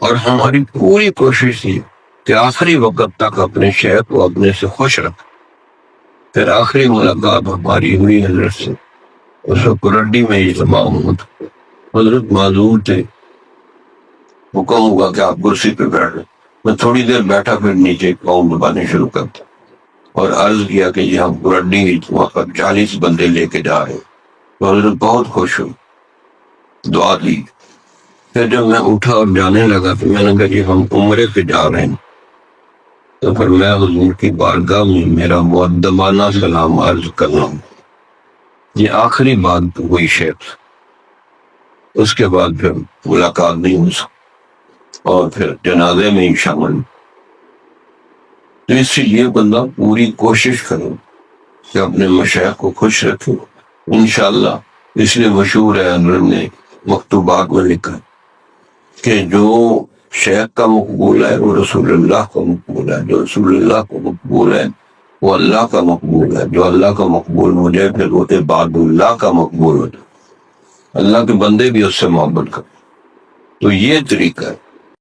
اور ہماری پوری کوشش تھی کہ آخری وقت تک اپنے شیخ کو اپنے سے خوش رکھ. پھر آخری ملاقات ہماری ہوئی حضرت سے. اس وقت رڈی میں اجتماع ہوا تھا. حضرت معذور تھے. حکم ہوا کہ آپ کرسی پہ بیٹھ جائیں. میں تھوڑی دیر بیٹھا، پھر نیچے پاؤں دبانے شروع کرتا اور عرض کیا کہ یہ ہم رڈی اجتماع پر 40 بندے لے کے جا رہے ہیں. تو حضرت بہت خوش ہوئی، دعا دی. پھر جب میں اٹھا اور جانے لگا تو میں نے کہا کہ ہم عمرے پہ جا رہے ہیں. تو پھر میں حضور کی بارگاہ میں میرا مؤدبانہ سلام عرض کرنا ہوں. یہ آخری بات ہوئی شیخ. اس کے بعد پھر ملاقات نہیں ہو سکی اور پھر جنازے میں ہی شامل. تو اس سے یہ بندہ پوری کوشش کرے کہ اپنے مشائخ کو خوش رکھے. انشاءاللہ اس لیے مشہور ہے، حضرت نے مکتوبات میں لکھا کہ جو شیخ کا مقبول ہے وہ رسول اللہ کا مقبول ہے، جو رسول اللہ کا مقبول ہے وہ اللہ کا مقبول ہے، جو اللہ کا مقبول ہو جائے پھر وہ عباد اللہ کا مقبول ہو جائے. اللہ کے بندے بھی اس سے محبت کریں. تو یہ طریقہ ہے.